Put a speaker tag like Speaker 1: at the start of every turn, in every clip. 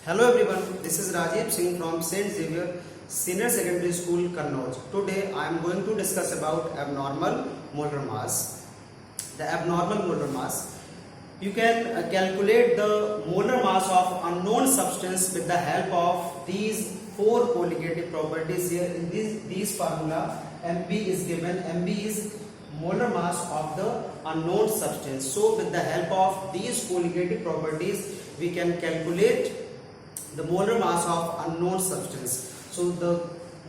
Speaker 1: Hello everyone, this is Rajiv Singh from St. Xavier Senior Secondary School, Kannauj. Today I am going to discuss about abnormal molar mass. The abnormal molar mass. You can calculate the molar mass of unknown substance with the help of these four colligative properties here. In these formula, Mb is given. Mb is molar mass of the unknown substance. So with the help of these colligative properties, we can calculate the molar mass of unknown substance. So the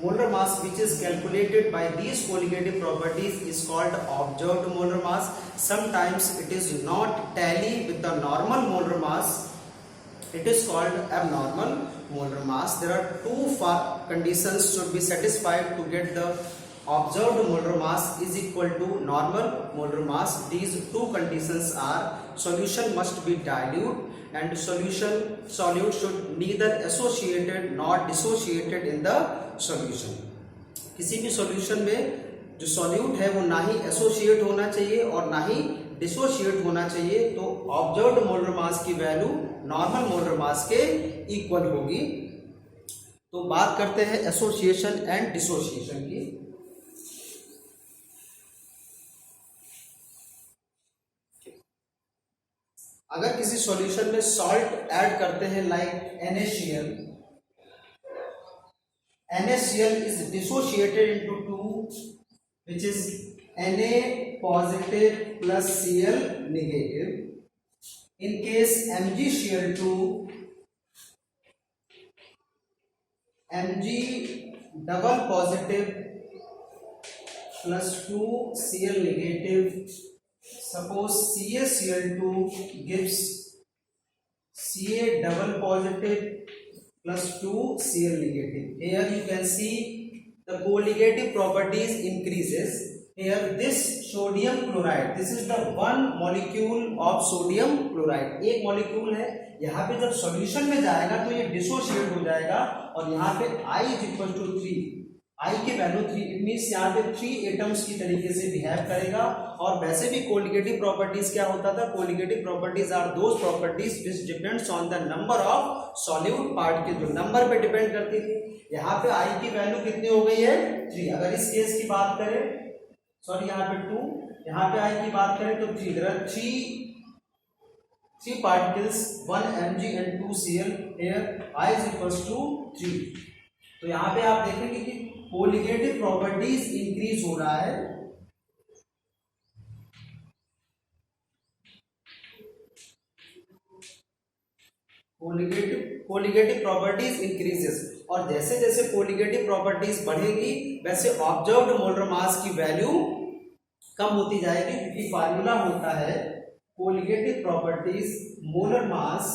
Speaker 1: molar mass which is calculated by these colligative properties is called observed molar mass. Sometimes it is not tally with the normal molar mass. It is called abnormal molar mass. There are two conditions should be satisfied to get the observed molar mass is equal to normal molar mass. These two conditions are: solution must be dilute and solute should neither associated nor dissociated in the solution. किसी भी solution में जो solute है वो ना ही associate होना चाहिए और ना ही डिसोशिएट होना चाहिए. तो ऑब्जर्व्ड मोलर मास की वैल्यू नॉर्मल मोलर मास के इक्वल होगी. तो बात करते हैं एसोसिएशन एंड डिसोसिएशन की. अगर किसी सॉल्यूशन में सॉल्ट ऐड करते हैं like NaCl, NaCl is dissociated into two, which is Na positive plus Cl negative. In case MgCl2, Mg double positive plus 2 Cl negative. Suppose CaCl2 gives Ca double positive plus 2 Cl negative. Here you can see the colligative properties increases. Here this sodium chloride, this is the one molecule of sodium chloride. एक molecule है. यहाँ पे जब solution में जाएगा तो ये dissociate हो जाएगा और यहाँ पे I is equal to 3. I की वैल्यू 3. इट मीन्स यहाँ पे 3 एटम्स की तरीके से बिहेव करेगा. और वैसे भी कोलिगेटिव प्रॉपर्टीज क्या होता था? Colligative properties are those properties which depends on the number of solute part के जो नंबर पे डिपेंड करती थी. यहाँ पे I की वैल्यू कितनी हो गई है? 3. अगर इस केस की बात करें, सॉरी यहाँ पे 2, यहाँ पे I की बात करें तो 3. There are 3 particles, 1 Mg and 2 Cl. here I is equals to 3. तो यहाँ पे आप देखेंगे कि कोलिगेटिव प्रॉपर्टीज इंक्रीज हो रहा है. Colligative properties increases. और जैसे जैसे कोलिगेटिव प्रॉपर्टीज बढ़ेगी वैसे ऑब्जर्व्ड मोलर मास की वैल्यू कम होती जाएगी. क्योंकि फार्मूला होता है colligative properties molar mass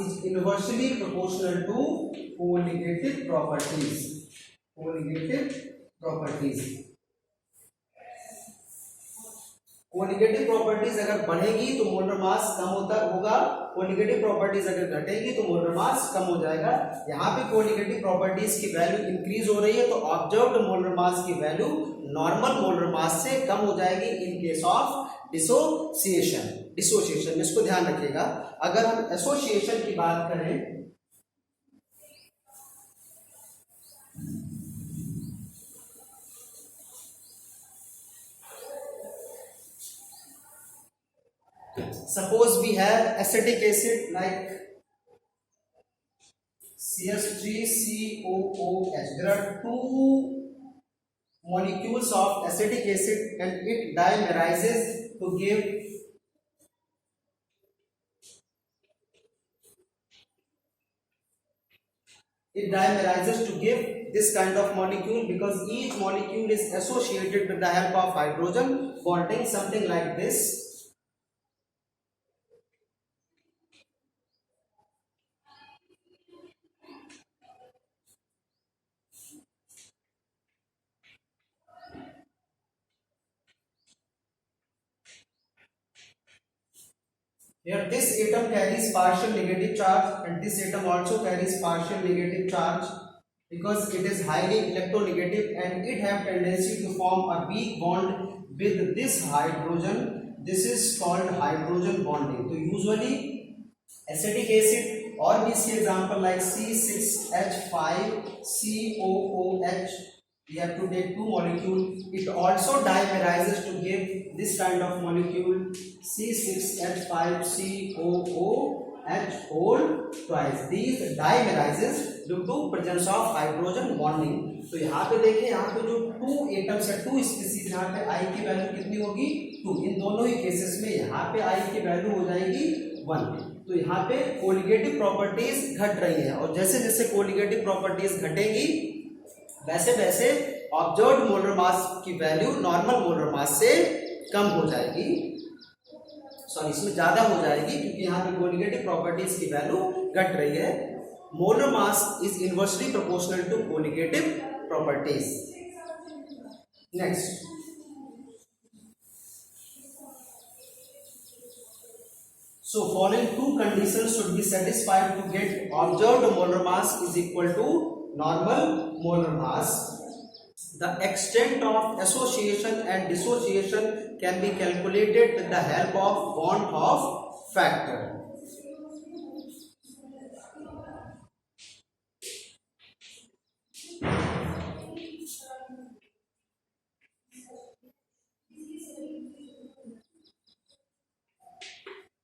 Speaker 1: is inversely proportional to colligative properties. Colligative properties अगर बढ़ेगी तो मोलर मास कम होगा. कोलिगेटिव प्रॉपर्टीज अगर घटेगी तो मोलर मास कम हो जाएगा. यहाँ पे कोलिगेटिव प्रॉपर्टीज की वैल्यू इंक्रीज हो रही है तो ऑब्जर्व्ड मोलर मास की वैल्यू नॉर्मल मोलर मास से कम हो जाएगी इन केस ऑफ डिसोसिएशन. इसको ध्यान रखिएगा. अगर हम एसोसिएशन की बात करें, suppose we have acetic acid like CH3COOH. there are two molecules of acetic acid and it dimerizes to give this kind of molecule because each molecule is associated with the help of hydrogen bonding, something like this. Here this atom carries partial negative charge and this atom also carries partial negative charge. because it is highly electronegative and it have tendency to form a weak bond with this hydrogen. This is called hydrogen bonding. So usually acetic acid or we see example like C6H5COOH. We have to take two molecules. It also dimerizes to give this kind of molecule C6H5COOH whole twice. These dimerizes due to presence of hydrogen bonding. तो यहाँ पे देखिए, यहाँ पे जो two atoms है, to species, यहाँ पे आई की वैल्यू कितनी होगी 2। इन दोनों ही केसेस में यहाँ पे आई की वैल्यू हो जाएगी 1। तो यहाँ पे कोलिगेटिव प्रॉपर्टीज घट रही है और जैसे जैसे कोलिगेटिव प्रॉपर्टीज घटेगी वैसे वैसे ऑब्जर्व्ड मोलर मास की वैल्यू नॉर्मल मोलर मास से कम हो जाएगी, सॉरी इसमें ज्यादा हो जाएगी क्योंकि यहाँ पे कोलिगेटिव प्रॉपर्टीज की वैल्यू घट रही है। Molar mass is inversely proportional to colligative properties. Next, so following two conditions should be satisfied to get observed molar mass is equal to normal molar mass. The extent of association and dissociation can be calculated with the help of Bond-Hoff factor.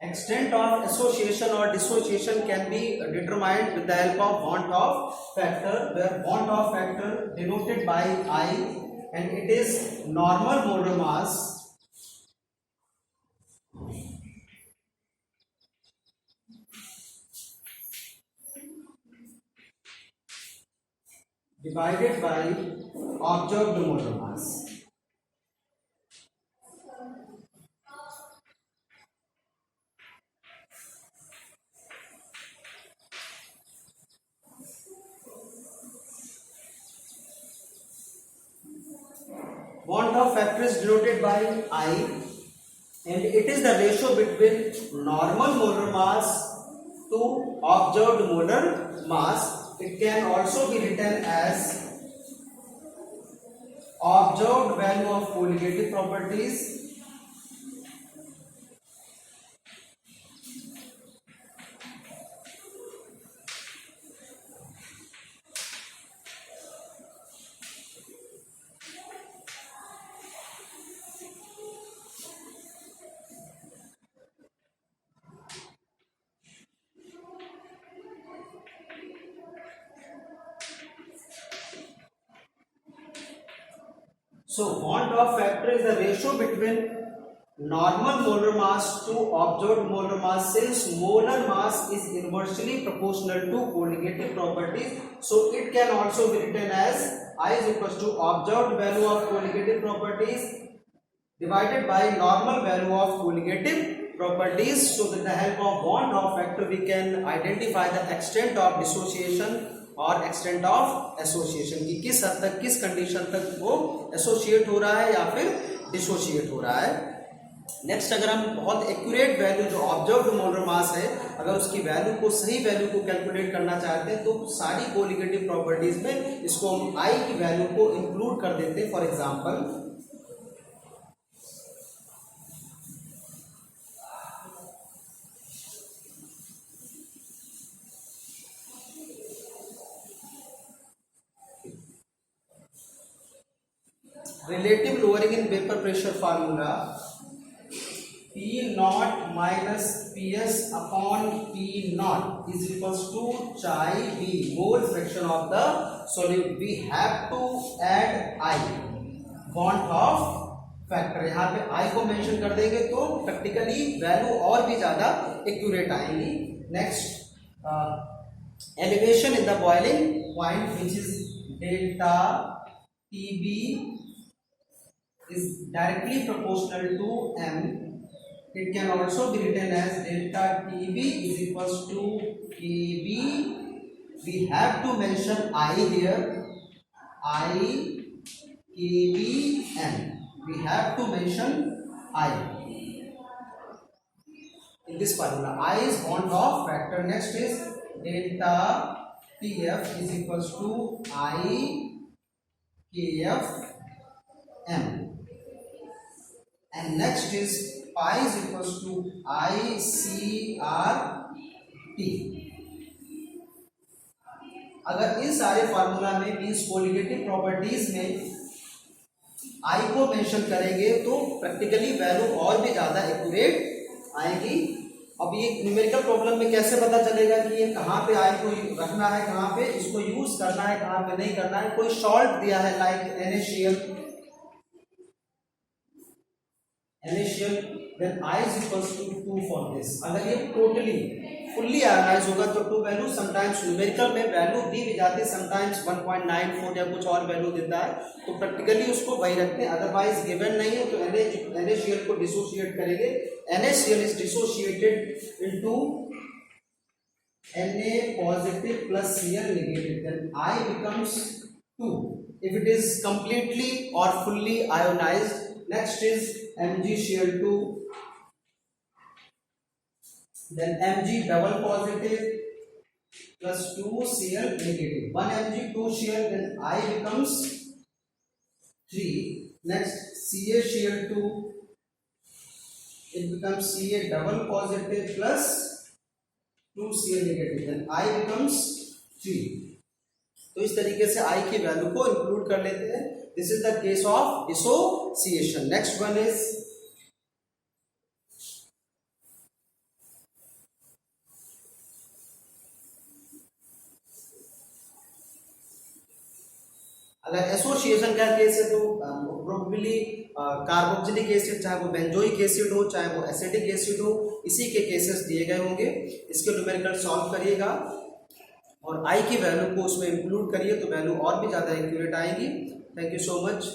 Speaker 1: Extent of association or dissociation can be determined with the help of Bond-Hoff factor, where Bond-Hoff factor denoted by I and it is normal molar mass divided by observed molar mass. Bond-Hoff factor is denoted by I and it is the ratio between normal molar mass to observed molar mass. It can also be written as observed value of colligative properties So Bond-Hoff factor is the ratio between normal molar mass to observed molar mass. Since molar mass is inversely proportional to colligative properties, so it can also be written as I is equals to observed value of colligative properties divided by normal value of colligative properties. So with the help of Bond-Hoff factor we can identify the extent of dissociation और extent of association की किस हद तक, किस condition तक वो associate हो रहा है या फिर डिसोसिएट हो रहा है। नेक्स्ट, अगर हम बहुत एक्यूरेट वैल्यू जो ऑब्जर्व्ड मोलर मास है, अगर उसकी वैल्यू को, सही वैल्यू को कैलकुलेट करना चाहते हैं तो सारी कोलिगेटिव प्रॉपर्टीज में इसको हम आई की वैल्यू को इंक्लूड कर देते हैं। For example relative lowering in vapor pressure formula, P naught minus Ps upon P naught is equals to chi V mole fraction of the solute. We have to add I, Bond-Hoff factor। यहाँ पे I को mention कर देंगे तो practically value और भी ज्यादा accurate आएंगी। Next, elevation in the boiling point which is delta TB is directly proportional to m. It can also be written as delta TB is equals to KB. We have to mention I here, I KB m. We have to mention I in this formula. I is Bond-Hoff factor. Next is delta TF is equals to I KF m. And next is pi is equal to ICRT। अगर इन सारे formula में means colligative properties में I को mention करेंगे तो practically value और भी ज्यादा एक्यूरेट आएगी। अब ये न्यूमेरिकल प्रॉब्लम में कैसे पता चलेगा कि ये कहाँ पे I को रखना है, कहाँ पे इसको यूज करना है, कहाँ पे नहीं करना है। कोई शॉर्ट दिया है like NaCl, then I is equals to 2 for this। अगर ये टोटली फुल्ली आयोनाइज होगा तो 2 वैल्यू, समटाइम्स न्यूमेरिकल में वैल्यू दी भी जाती है, समटाइम्स 1.94 या कुछ और वैल्यू देता है, तो प्रैक्टिकली उसको वही रखते हैं। अदरवाइज गिवन नहीं है तो NaCl को डिसोशिएट करेंगे। NaCl is dissociated into Na positive plus Cl negative, then I becomes 2 if it is completely or fully ionized। Next is MgCl2, then Mg double positive plus 2Cl negative, 1 Mg 2Cl, then I becomes 3। Next CaCl2, it becomes Ca double positive plus 2Cl negative, then I becomes 3। तो इस तरीके से I की value को include कर लेते हैं। This is the case of dissociation. Next one is अगर एसोसिएशन का केस है तो प्रोबेबली कार्बोक्सिलिक एसिड, चाहे वो बेंजोइक एसिड हो, चाहे वो एसिडिक एसिड हो, इसी के केसेस दिए गए होंगे। इसके न्यूमेरिकल सॉल्व करिएगा और I की वैल्यू को उसमें इंक्लूड करिए तो वैल्यू और भी ज़्यादा एक्यूरेट आएगी। Thank you so much.